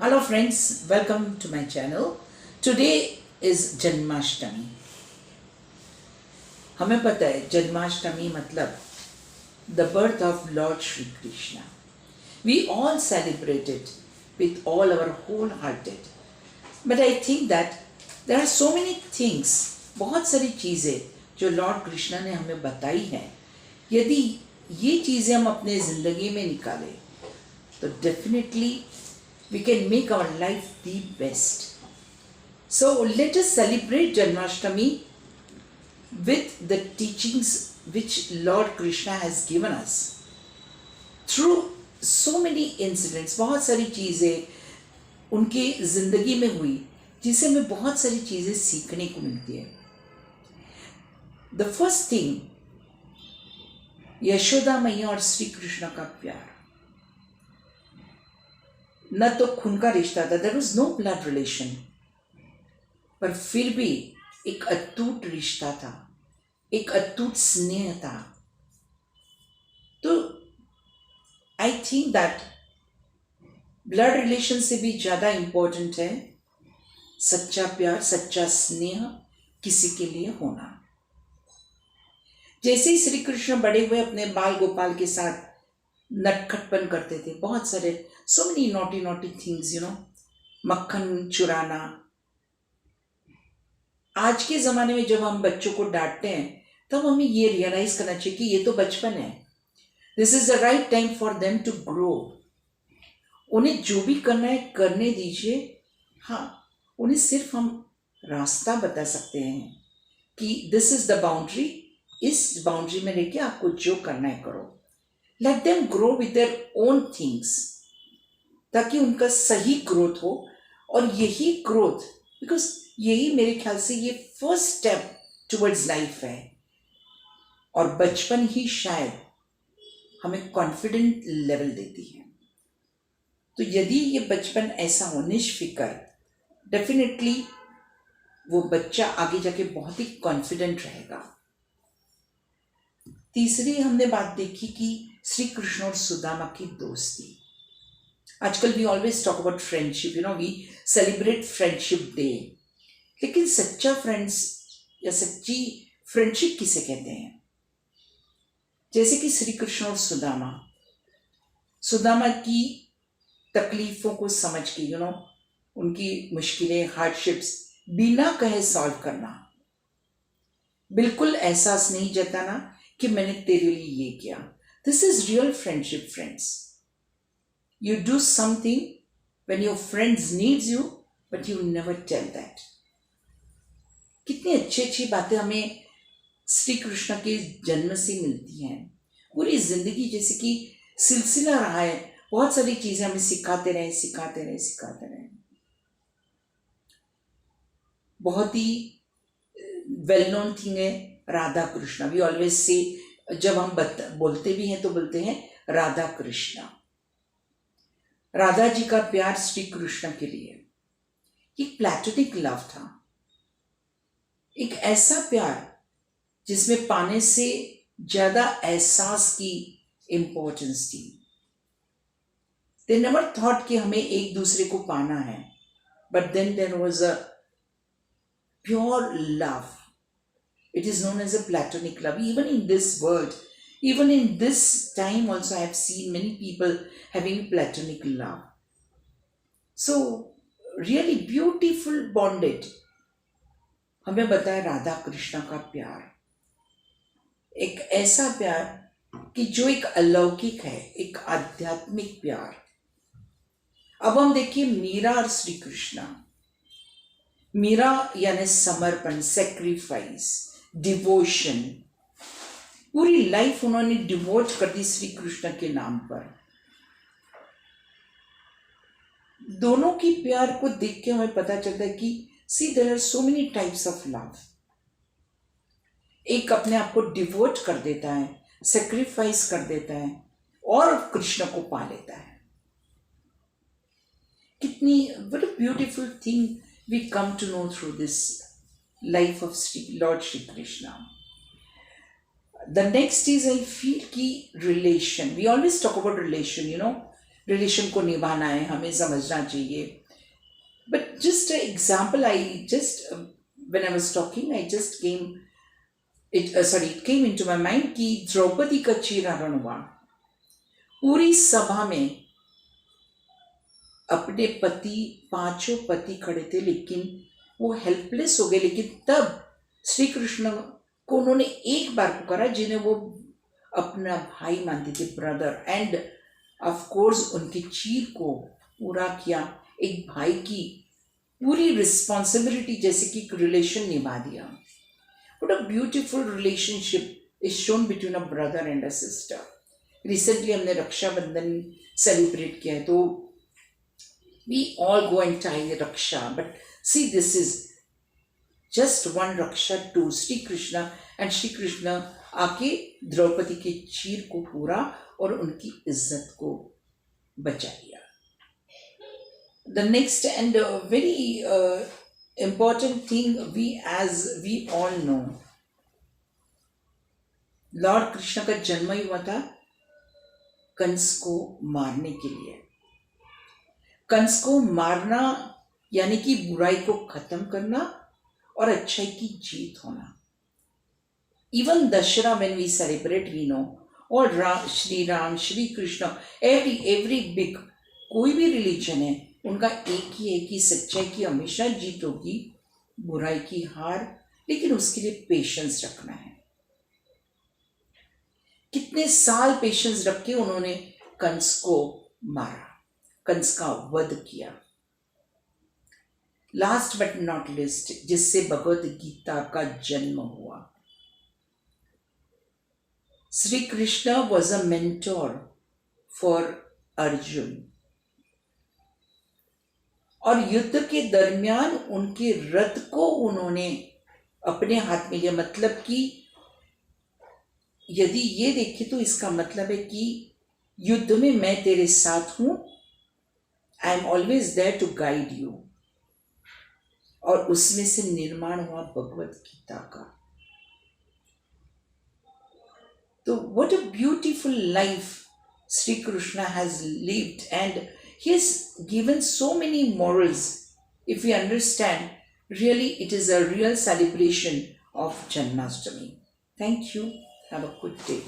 Hello friends, welcome to my channel. Today is Janmashtami. हमें पता है जन्माष्टमी मतलब the birth of Lord Shri Krishna. We all celebrate it with all our wholehearted. But I think that there are so many things, बहुत सारी चीज़ें जो Lord Krishna ने हमें बताई हैं. यदि ये चीज़ें हम अपने ज़िंदगी में निकालें तो definitely we can make our life the best. So let us celebrate Janmashtami with the teachings which Lord Krishna has given us. Through so many incidents, बहुत सारी चीज़ें उनकी ज़िंदगी में हुई जिससे हमें बहुत सारी चीज़ें सीखने को मिलती है. The first thing, यशोदा मैया और श्री कृष्ण का प्यार. न तो खून का रिश्ता था, there was no blood relation, पर फिर भी एक अटूट रिश्ता था, एक अटूट स्नेह था. तो I think that blood relation से भी ज़्यादा इम्पोर्टेंट है सच्चा प्यार, सच्चा स्नेह किसी के लिए होना. जैसे ही श्री कृष्ण बड़े हुए अपने बाल गोपाल के साथ नटखटपन करते थे, बहुत सारे सो मेनी नॉटी थिंग्स, मक्खन चुराना. आज के ज़माने में जब हम बच्चों को डांटते हैं तब हमें ये रियलाइज़ करना चाहिए कि ये तो बचपन है. This is the right time for them to grow. उन्हें जो भी करना है करने दीजिए. हाँ, उन्हें सिर्फ हम रास्ता बता सकते हैं कि दिस इज़ द बाउंड्री, इस बाउंड्री में लेके आपको जो करना है करो. Let them grow with their own things, ताकि उनका सही ग्रोथ हो. और यही ग्रोथ, बिकॉज यही मेरे ख्याल से ये फर्स्ट स्टेप टुवर्ड्स लाइफ है. और बचपन ही शायद हमें कॉन्फिडेंट लेवल देती है. तो यदि ये बचपन ऐसा हो निष्फिक्र, डेफिनेटली वो बच्चा आगे जाके बहुत ही कॉन्फिडेंट रहेगा. तीसरी हमने बात देखी कि श्री कृष्ण और सुदामा की दोस्ती. आजकल we always talk about friendship, we celebrate friendship day. लेकिन सच्चा फ्रेंड्स या सच्ची फ्रेंडशिप किसे कहते हैं? जैसे कि श्री कृष्ण और सुदामा की तकलीफों को समझ के, उनकी मुश्किलें, हार्डशिप्स बिना कहे सॉल्व करना, बिल्कुल एहसास नहीं जताना कि मैंने तेरे लिए ये किया. This is real friendship, friends. You do something when your friends needs you, but you never tell that. कितनी अच्छी बातें हमें श्री कृष्ण के जन्म से मिलती हैं. पूरी जिंदगी जैसे कि सिलसिला रहा है, बहुत सारी चीजें हमें सिखाते रहे. बहुत ही वेल नोन थिंग है Radha Krishna. We always say, जब हम बोलते भी हैं तो बोलते हैं राधा कृष्णा. राधा जी का प्यार श्री कृष्ण के लिए एक प्लैटोनिक लव था. एक ऐसा प्यार जिसमें पाने से ज्यादा एहसास की इंपॉर्टेंस थी. दे नेवर थॉट कि हमें एक दूसरे को पाना है, but then there was a pure love. It is known as a platonic love. Even in this world, even in this time also, I have seen many people having platonic love. So, really beautiful bonded. हमें बताया राधा कृष्ण का प्यार, एक ऐसा प्यार कि जो एक अलौकिक है, एक आध्यात्मिक प्यार. अब हम देखिए मीरा और श्री कृष्ण. मीरा यानी समर्पण, सेक्रीफाइस, डिवोशन. पूरी लाइफ उन्होंने डिवोट कर दी श्री कृष्ण के नाम पर. दोनों की प्यार को देख के हमें पता चलता है कि see there are so many types of love. एक अपने आप को डिवोट कर देता है, सेक्रीफाइस कर देता है और कृष्ण को पा लेता है. कितनी what a beautiful thing we come to know through this life of Lord Shri Krishna. The next is, I feel, ki relation. We always talk about relation, relation को निभाना है, हमें समझना चाहिए. But just example, I just when I was talking, I just came it came into my mind कि द्रौपदी का चीरहरण हुआ. पूरी सभा में अपने पति, 5 पति खड़े थे, लेकिन वो हेल्पलेस हो गए. लेकिन तब श्री कृष्ण को उन्होंने एक बार पुकारा, जिन्हें वो अपना भाई मानते थे, ब्रदर, एंड ऑफ कोर्स उनके चीर को पूरा किया. एक भाई की पूरी रिस्पॉन्सिबिलिटी जैसे कि रिलेशन निभा दिया. What a beautiful relationship is shown between a brother and a sister. Recently हमने रक्षाबंधन सेलिब्रेट किया है, तो we all go and tie raksha, but see this is just one raksha to Shri Krishna, and Shri Krishna आके द्रौपदी के चीर को पूरा और उनकी इज्जत को बचा लिया. The next and very important thing, as we all know, Lord Krishna का जन्म ही हुआ था कंस को मारने के लिए. कंस को मारना यानी कि बुराई को खत्म करना और अच्छाई की जीत होना. Even Dashera, when we celebrate, we know all Shri Ram, Shri Krishna, every big, कोई भी रिलीजन है, उनका एक ही है कि सच्चाई की हमेशा जीत होगी, बुराई की हार, लेकिन उसके लिए पेशेंस रखना है. कितने साल पेशेंस रख के उन्होंने कंस को मारा, कंस का वध किया. लास्ट बट नॉट लिस्ट, जिससे भगवत गीता का जन्म हुआ. Shri Krishna was a mentor for Arjun, और युद्ध के दरमियान उनके रथ को उन्होंने अपने हाथ में लिया. मतलब कि यदि ये देखे तो इसका मतलब है कि युद्ध में मैं तेरे साथ हूं, I am always there to guide you. और उसमें से निर्माण हुआ भगवत गीता का. तो what a beautiful life Shri Krishna has lived, and he has given so many morals. If we understand, really it is a real celebration of Janmashtami. Thank you. Have a good day.